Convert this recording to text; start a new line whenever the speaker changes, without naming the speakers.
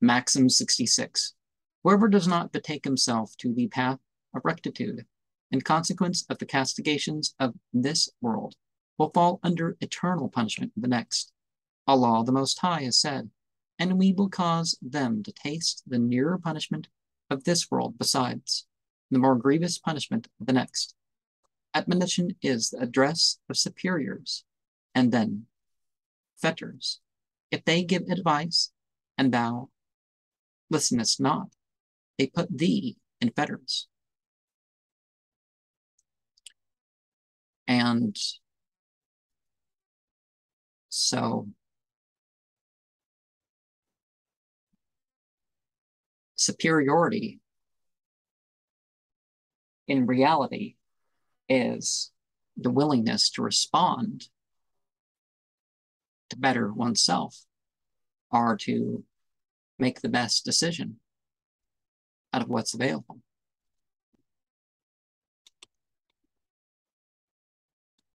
Maxim 66. Whoever does not betake himself to the path of rectitude, in consequence of the castigations of this world, will fall under eternal punishment of the next. Allah the Most High has said, and we will cause them to taste the nearer punishment of this world besides, the more grievous punishment of the next. Admonition is the address of superiors, and then fetters. If they give advice, and thou listenest not, they put thee in fetters. And so superiority in reality is the willingness to respond to better oneself or to make the best decision out of what's available.